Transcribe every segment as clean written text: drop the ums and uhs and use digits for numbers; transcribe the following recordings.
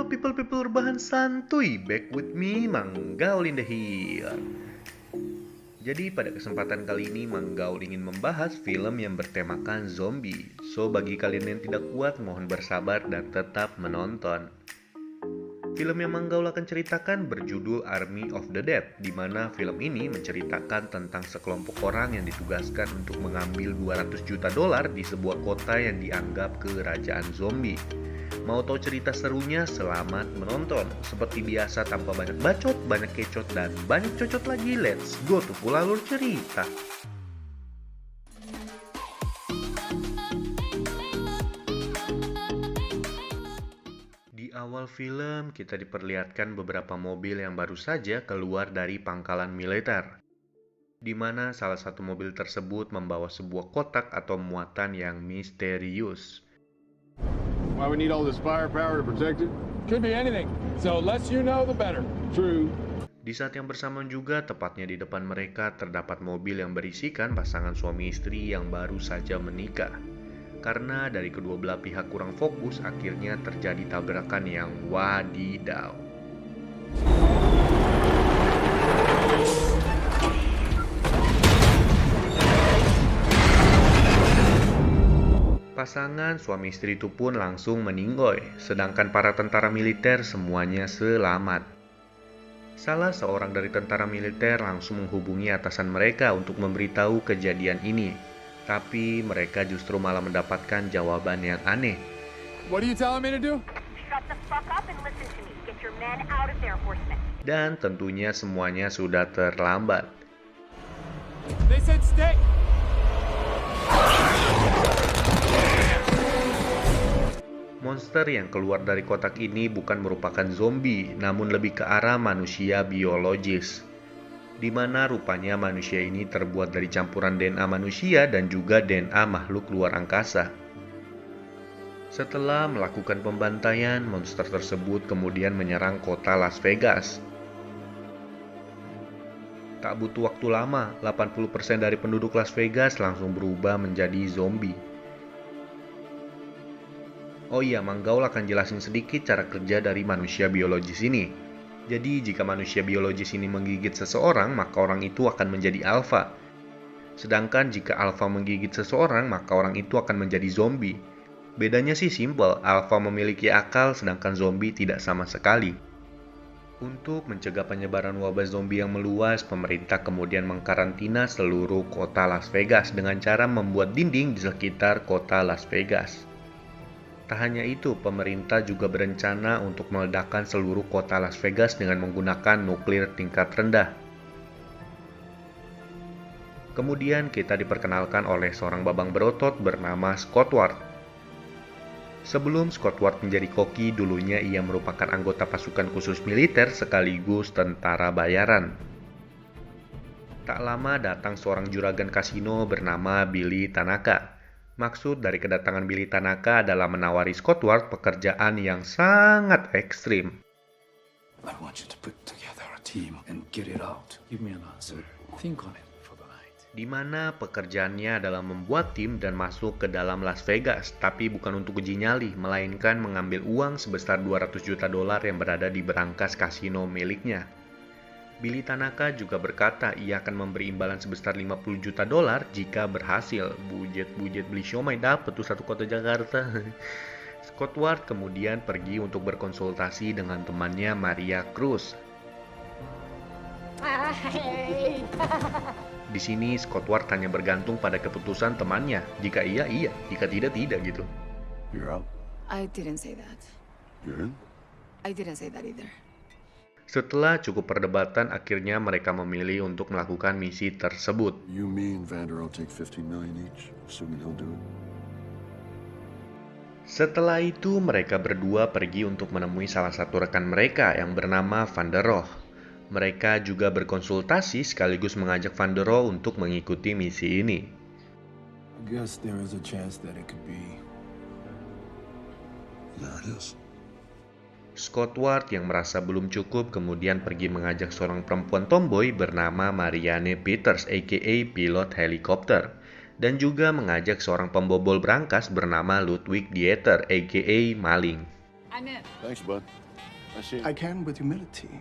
people rebahan santuy, back with me, Manggaul in the here. Jadi pada kesempatan kali ini Manggaul ingin membahas film yang bertemakan zombie. So bagi kalian yang tidak kuat, mohon bersabar dan tetap menonton. Film yang Manggaul akan ceritakan berjudul Army of the Dead, di mana film ini menceritakan tentang sekelompok orang yang ditugaskan untuk mengambil $200 juta di sebuah kota yang dianggap kerajaan zombie. Mau tahu cerita serunya? Selamat menonton. Seperti biasa tanpa banyak bacot, banyak kecot, dan banyak cocot lagi, let's go to full alur cerita. Di awal film, kita diperlihatkan beberapa mobil yang baru saja keluar dari pangkalan militer, di mana salah satu mobil tersebut membawa sebuah kotak atau muatan yang misterius. Why we need all this firepower to protect it? Could be anything. So less you know, the better. True. Di saat yang bersamaan juga, tepatnya di depan mereka terdapat mobil yang berisikan pasangan suami istri yang baru saja menikah. Karena dari kedua belah pihak kurang fokus, akhirnya terjadi tabrakan yang wadidaw. Pasangan suami istri itu pun langsung meninggoy, sedangkan para tentara militer semuanya selamat. Salah seorang dari tentara militer langsung menghubungi atasan mereka untuk memberitahu kejadian ini. Tapi mereka justru malah mendapatkan jawaban yang aneh. What are you telling me to do? Shut the fuck up and listen to me. Get your men out of there, horsemen. Dan tentunya semuanya sudah terlambat. They said stay. Monster yang keluar dari kotak ini bukan merupakan zombie, namun lebih ke arah manusia biologis, di mana rupanya manusia ini terbuat dari campuran DNA manusia dan juga DNA makhluk luar angkasa. Setelah melakukan pembantaian, monster tersebut kemudian menyerang kota Las Vegas. Tak butuh waktu lama, 80% dari penduduk Las Vegas langsung berubah menjadi zombie. Oh iya, Manggaul akan jelasin sedikit cara kerja dari manusia biologis ini. Jadi, jika manusia biologis ini menggigit seseorang, maka orang itu akan menjadi alfa. Sedangkan jika alfa menggigit seseorang, maka orang itu akan menjadi zombie. Bedanya sih simple, alfa memiliki akal, sedangkan zombie tidak sama sekali. Untuk mencegah penyebaran wabah zombie yang meluas, pemerintah kemudian mengkarantina seluruh kota Las Vegas dengan cara membuat dinding di sekitar kota Las Vegas. Tak hanya itu, pemerintah juga berencana untuk meledakkan seluruh kota Las Vegas dengan menggunakan nuklir tingkat rendah. Kemudian kita diperkenalkan oleh seorang babang berotot bernama Scott Ward. Sebelum Scott Ward menjadi koki, dulunya ia merupakan anggota pasukan khusus militer sekaligus tentara bayaran. Tak lama datang seorang juragan kasino bernama Billy Tanaka. Maksud dari kedatangan Billy Tanaka adalah menawari Scott Ward pekerjaan yang sangat ekstrim. I want you to put together a team and get it out. Give me an answer. Think on it for the night. Di mana pekerjaannya adalah membuat tim dan masuk ke dalam Las Vegas, tapi bukan untuk uji nyali, melainkan mengambil uang sebesar $200 juta yang berada di berangkas kasino miliknya. Billy Tanaka juga berkata ia akan memberi imbalan sebesar $50 juta jika berhasil. Bujet beli siomay dapet tuh satu kota Jakarta. Scott Ward kemudian pergi untuk berkonsultasi dengan temannya Maria Cruz. Di sini Scott Ward hanya bergantung pada keputusan temannya. Jika iya, jika tidak gitu. You're out. I didn't say that. You're in? I didn't say that either. Setelah cukup perdebatan, akhirnya mereka memilih untuk melakukan misi tersebut. You mean Vander will take 15 million each, assuming he'll do it? Setelah itu, mereka berdua pergi untuk menemui salah satu rekan mereka yang bernama Van der Rohe. Mereka juga berkonsultasi sekaligus mengajak Van der Rohe untuk mengikuti misi ini. I guess there is a chance that it could be. There it is. Scott Ward yang merasa belum cukup kemudian pergi mengajak seorang perempuan tomboy bernama Marianne Peters aka pilot helikopter, dan juga mengajak seorang pembobol berangkas bernama Ludwig Dieter aka Maling. I'm in. Thanks, bud. I can with humility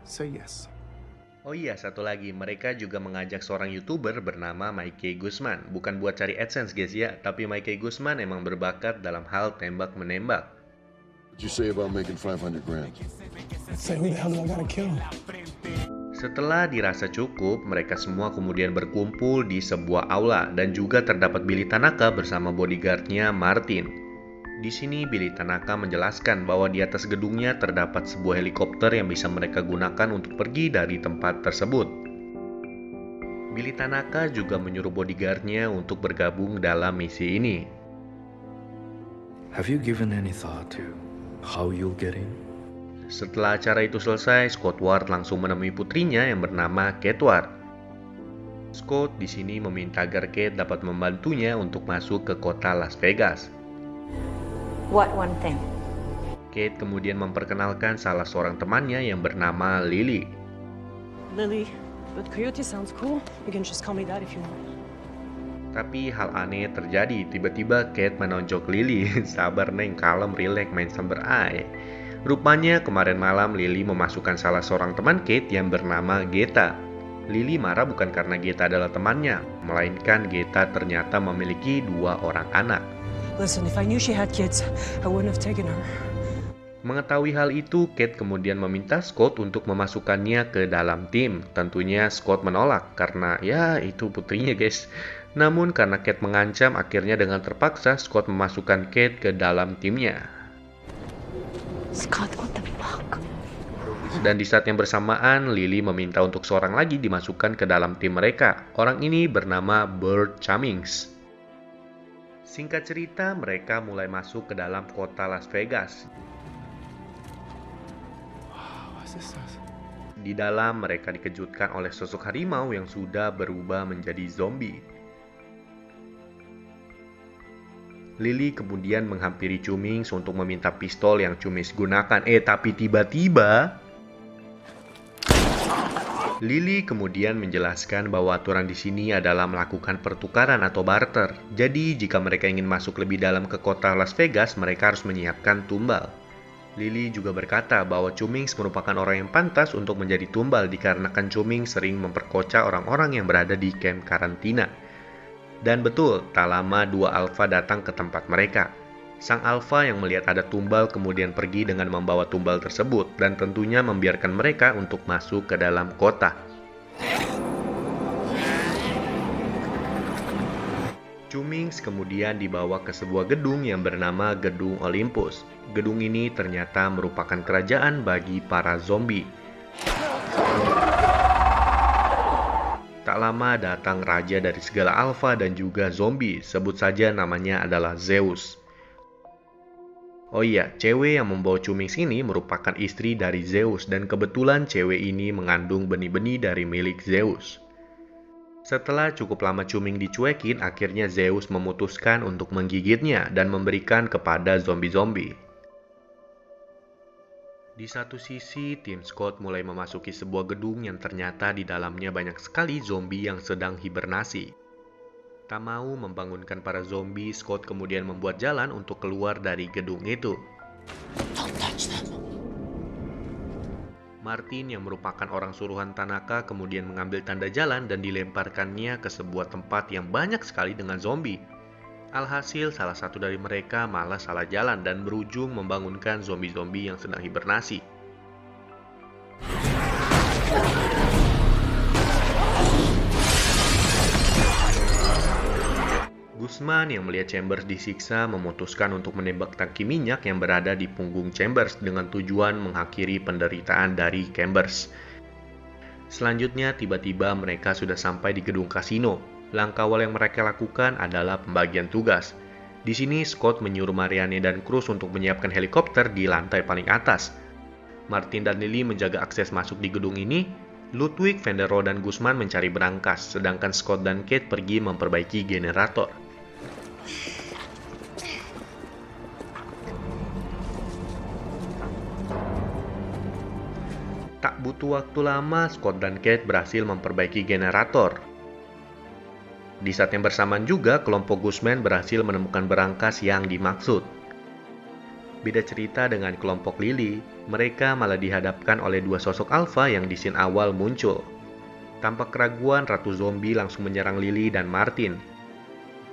say yes. Oh iya, satu lagi, mereka juga mengajak seorang YouTuber bernama Mikey Guzman. Bukan buat cari AdSense guys ya, tapi Mikey Guzman emang berbakat dalam hal tembak-menembak. What you say about making 500 grand? Say, who the hell do I gotta kill? Setelah dirasa cukup, mereka semua kemudian berkumpul di sebuah aula dan juga terdapat Billy Tanaka bersama bodyguardnya Martin. Di sini Billy Tanaka menjelaskan bahwa di atas gedungnya terdapat sebuah helikopter yang bisa mereka gunakan untuk pergi dari tempat tersebut. Billy Tanaka juga menyuruh bodyguardnya untuk bergabung dalam misi ini. Have you given any thought to how you'll get in? Setelah acara itu selesai, Scott Ward langsung menemui putrinya yang bernama Kate Ward. Scott di sini meminta agar Kate dapat membantunya untuk masuk ke kota Las Vegas. What one thing? Kate kemudian memperkenalkan salah seorang temannya yang bernama Lily. Lily, but Coyote sounds cool. You can just call me that if you want. Tapi hal aneh terjadi, tiba-tiba Kate menonjok Lily. Sabar neng, kalem, rileks, main samber ae. Rupanya kemarin malam Lily memasukkan salah seorang teman Kate yang bernama Geta. Lily marah bukan karena Geta adalah temannya, melainkan Geta ternyata memiliki 2 orang anak. Listen, if I knew she had kids, I wouldn't have taken her. Mengetahui hal itu, Kate kemudian meminta Scott untuk memasukkannya ke dalam tim. Tentunya Scott menolak karena ya itu putrinya guys. Namun karena Kate mengancam, akhirnya dengan terpaksa Scott memasukkan Kate ke dalam timnya. Scott, what the fuck? Dan di saat yang bersamaan, Lily meminta untuk seorang lagi dimasukkan ke dalam tim mereka. Orang ini bernama Burt Cummings. Singkat cerita, mereka mulai masuk ke dalam kota Las Vegas. Di dalam, mereka dikejutkan oleh sosok harimau yang sudah berubah menjadi zombie. Lily kemudian menghampiri Cummings untuk meminta pistol yang Cummings gunakan. Tapi tiba-tiba Lily kemudian menjelaskan bahwa aturan di sini adalah melakukan pertukaran atau barter. Jadi, jika mereka ingin masuk lebih dalam ke kota Las Vegas, mereka harus menyiapkan tumbal. Lily juga berkata bahwa Cummings merupakan orang yang pantas untuk menjadi tumbal dikarenakan Cummings sering memperkosa orang-orang yang berada di kamp karantina. Dan betul, tak lama 2 alfa datang ke tempat mereka. Sang alfa yang melihat ada tumbal kemudian pergi dengan membawa tumbal tersebut dan tentunya membiarkan mereka untuk masuk ke dalam kota. Cummings kemudian dibawa ke sebuah gedung yang bernama Gedung Olympus. Gedung ini ternyata merupakan kerajaan bagi para zombie. Tak lama datang raja dari segala alfa dan juga zombie, sebut saja namanya adalah Zeus. Oh iya, cewek yang membawa Cummings ini merupakan istri dari Zeus dan kebetulan cewek ini mengandung benih-benih dari milik Zeus. Setelah cukup lama Cummings dicuekin, akhirnya Zeus memutuskan untuk menggigitnya dan memberikan kepada zombie-zombie. Di satu sisi, tim Scott mulai memasuki sebuah gedung yang ternyata di dalamnya banyak sekali zombie yang sedang hibernasi. Tak mau membangunkan para zombie, Scott kemudian membuat jalan untuk keluar dari gedung itu. Martin yang merupakan orang suruhan Tanaka kemudian mengambil tanda jalan dan dilemparkannya ke sebuah tempat yang banyak sekali dengan zombie. Alhasil, salah satu dari mereka malah salah jalan dan berujung membangunkan zombie-zombie yang sedang hibernasi. Guzman yang melihat Chambers disiksa memutuskan untuk menembak tangki minyak yang berada di punggung Chambers dengan tujuan mengakhiri penderitaan dari Chambers. Selanjutnya, tiba-tiba mereka sudah sampai di gedung kasino. Langkah awal yang mereka lakukan adalah pembagian tugas. Di sini, Scott menyuruh Marianne dan Cruz untuk menyiapkan helikopter di lantai paling atas. Martin dan Lily menjaga akses masuk di gedung ini. Ludwig, Vendero, dan Guzman mencari berangkas, sedangkan Scott dan Kate pergi memperbaiki generator. Tak butuh waktu lama, Scott dan Kate berhasil memperbaiki generator. Di saat yang bersamaan juga, kelompok Guzman berhasil menemukan berangkas yang dimaksud. Beda cerita dengan kelompok Lily, mereka malah dihadapkan oleh dua sosok alfa yang di scene awal muncul. Tanpa keraguan, Ratu Zombie langsung menyerang Lily dan Martin.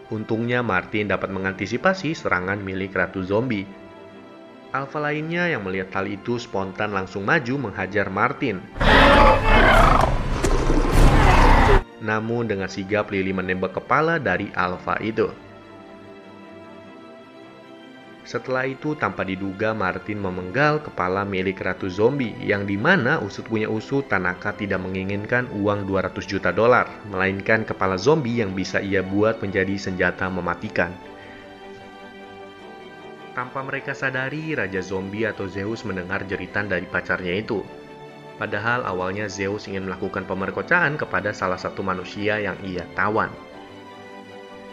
Untungnya Martin dapat mengantisipasi serangan milik Ratu Zombie. Alfa lainnya yang melihat hal itu spontan langsung maju menghajar Martin. Namun dengan sigap Lily menembak kepala dari alfa itu. Setelah itu tanpa diduga Martin memenggal kepala milik Ratu Zombie yang dimana usut punya usut Tanaka tidak menginginkan uang $200 juta, melainkan kepala zombie yang bisa ia buat menjadi senjata mematikan. Tanpa mereka sadari, Raja Zombie atau Zeus mendengar jeritan dari pacarnya itu. Padahal awalnya Zeus ingin melakukan pemerkosaan kepada salah satu manusia yang ia tawan.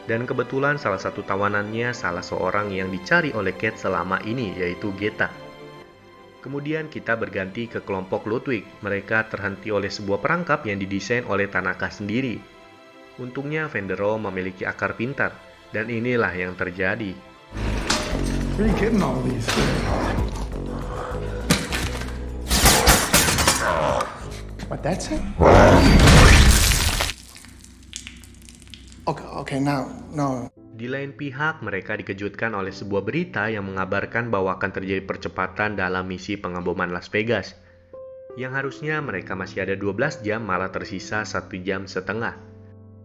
Dan kebetulan salah satu tawanannya salah seorang yang dicari oleh Kate selama ini, yaitu Geta. Kemudian kita berganti ke kelompok Ludwig. Mereka terhenti oleh sebuah perangkap yang didesain oleh Tanaka sendiri. Untungnya Fendero memiliki akar pintar, dan inilah yang terjadi. Where are you getting all these things? What, that's it? Okay, now, no. Di lain pihak, mereka dikejutkan oleh sebuah berita yang mengabarkan bahwa akan terjadi percepatan dalam misi pengeboman Las Vegas. Yang harusnya mereka masih ada 12 jam, malah tersisa 1 jam setengah.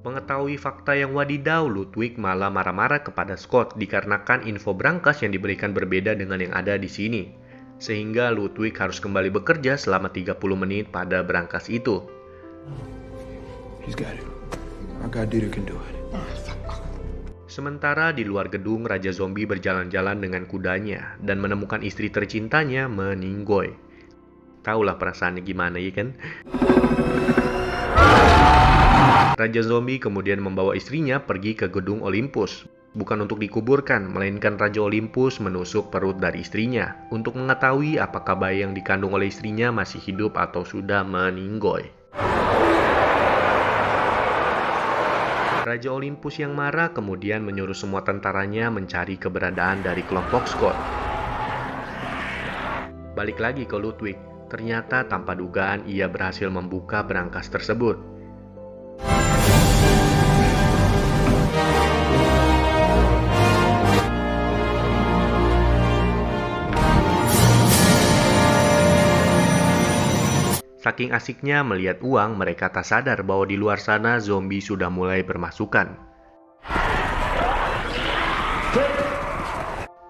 Mengetahui fakta yang wadidaw, Ludwig malah marah-marah kepada Scott dikarenakan info brankas yang diberikan berbeda dengan yang ada di sini. Sehingga Ludwig harus kembali bekerja selama 30 menit pada brankas itu. He's got it. Our god Dieter can do it. Sementara di luar gedung, Raja Zombie berjalan-jalan dengan kudanya dan menemukan istri tercintanya meninggoy. Taulah perasaannya gimana, ya kan? Raja Zombie kemudian membawa istrinya pergi ke gedung Olympus. Bukan untuk dikuburkan, melainkan Raja Olympus menusuk perut dari istrinya untuk mengetahui apakah bayi yang dikandung oleh istrinya masih hidup atau sudah meninggoy. Raja Olympus yang marah kemudian menyuruh semua tentaranya mencari keberadaan dari kelompok Scott. Balik lagi ke Ludwig, ternyata tanpa dugaan ia berhasil membuka brankas tersebut. Saking asiknya melihat uang, mereka tak sadar bahwa di luar sana zombie sudah mulai bermasukan.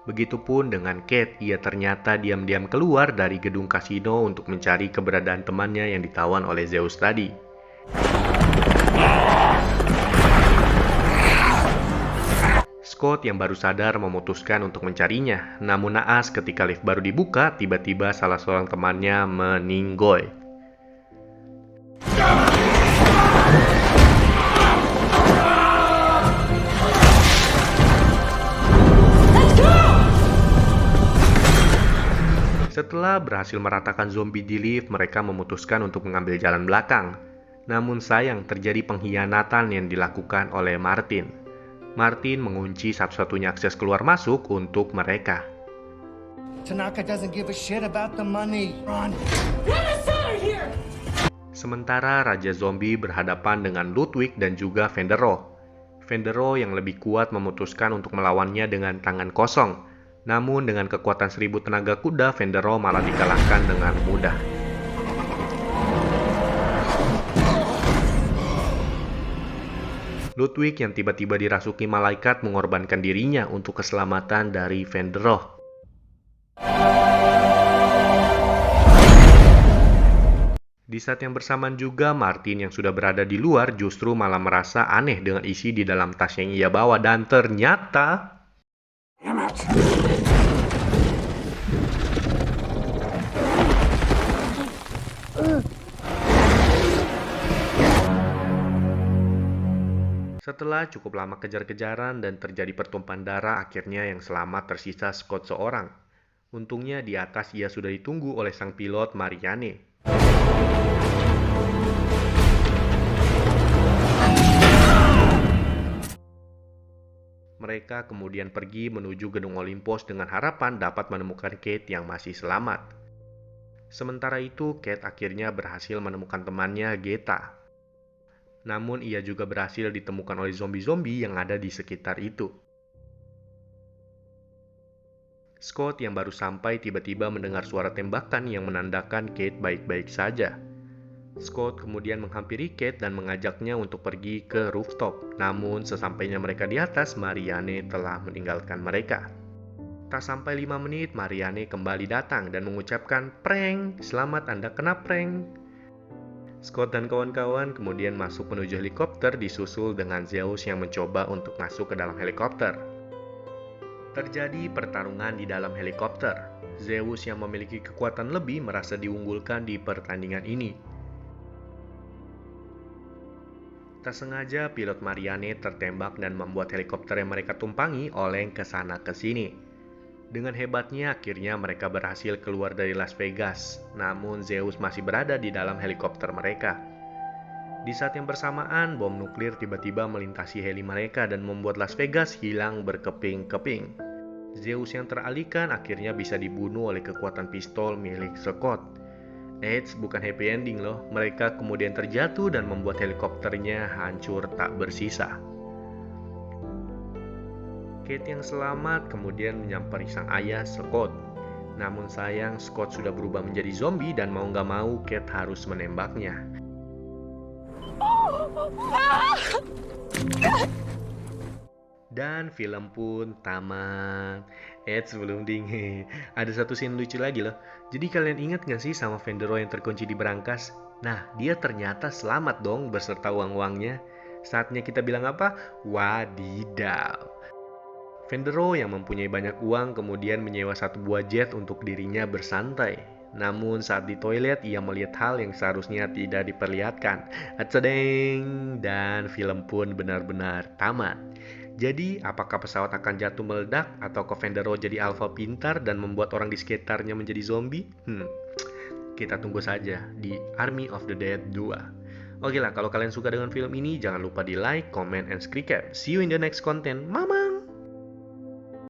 Begitupun dengan Kate, ia ternyata diam-diam keluar dari gedung kasino untuk mencari keberadaan temannya yang ditawan oleh Zeus tadi. Scott yang baru sadar memutuskan untuk mencarinya, namun naas ketika lift baru dibuka, tiba-tiba salah seorang temannya meninggoy. Setelah berhasil meratakan zombie di lift, mereka memutuskan untuk mengambil jalan belakang. Namun sayang, terjadi pengkhianatan yang dilakukan oleh Martin. Martin mengunci satu-satunya akses keluar masuk untuk mereka. Tanaka doesn't give a shit about the money. Run. Sementara Raja Zombie berhadapan dengan Ludwig dan juga Fendero. Fendero yang lebih kuat memutuskan untuk melawannya dengan tangan kosong. Namun dengan kekuatan 1000 tenaga kuda, Fendero malah dikalahkan dengan mudah. Ludwig yang tiba-tiba dirasuki malaikat mengorbankan dirinya untuk keselamatan dari Fendero. Di saat yang bersamaan juga, Martin yang sudah berada di luar justru malah merasa aneh dengan isi di dalam tas yang ia bawa, dan ternyata setelah cukup lama kejar-kejaran dan terjadi pertumpahan darah, akhirnya yang selamat tersisa Scott seorang. Untungnya di atas ia sudah ditunggu oleh sang pilot Marianne. Mereka kemudian pergi menuju gedung Olympus dengan harapan dapat menemukan Kate yang masih selamat. Sementara itu, Kate akhirnya berhasil menemukan temannya, Geta. Namun ia juga berhasil ditemukan oleh zombie-zombie yang ada di sekitar itu. Scott yang baru sampai tiba-tiba mendengar suara tembakan yang menandakan Kate baik-baik saja. Scott kemudian menghampiri Kate dan mengajaknya untuk pergi ke rooftop. Namun sesampainya mereka di atas, Marianne telah meninggalkan mereka. Tak sampai 5 menit, Marianne kembali datang dan mengucapkan, "Prank, selamat Anda kena prank." Scott dan kawan-kawan kemudian masuk menuju helikopter disusul dengan Zeus yang mencoba untuk masuk ke dalam helikopter. Terjadi pertarungan di dalam helikopter. Zeus yang memiliki kekuatan lebih merasa diunggulkan di pertandingan ini. Tak sengaja pilot Marianne tertembak dan membuat helikopter yang mereka tumpangi oleng ke sana ke sini. Dengan hebatnya akhirnya mereka berhasil keluar dari Las Vegas. Namun Zeus masih berada di dalam helikopter mereka. Di saat yang bersamaan, bom nuklir tiba-tiba melintasi heli mereka dan membuat Las Vegas hilang berkeping-keping. Zeus yang teralihkan akhirnya bisa dibunuh oleh kekuatan pistol milik Scott. Eits, bukan happy ending loh. Mereka kemudian terjatuh dan membuat helikopternya hancur tak bersisa. Kate yang selamat kemudian menyampaikan sang ayah, Scott. Namun sayang, Scott sudah berubah menjadi zombie dan mau gak mau Kate harus menembaknya. Dan film pun tamat. Sebelum dingin, ada satu scene lucu lagi loh. Jadi kalian ingat gak sih sama Vendero yang terkunci di berangkas? Nah, dia ternyata selamat dong beserta uang-uangnya. Saatnya kita bilang apa? Wadidaw. Vendero yang mempunyai banyak uang kemudian menyewa satu buah jet untuk dirinya bersantai. Namun saat di toilet ia melihat hal yang seharusnya tidak diperlihatkan. Acadeng! Dan film pun benar-benar tamat. Jadi, apakah pesawat akan jatuh meledak atau Vendero jadi alfa pintar dan membuat orang di sekitarnya menjadi zombie? Kita tunggu saja di Army of the Dead 2. Oke lah, kalau kalian suka dengan film ini, jangan lupa di like, comment, and subscribe. See you in the next content. Mamang!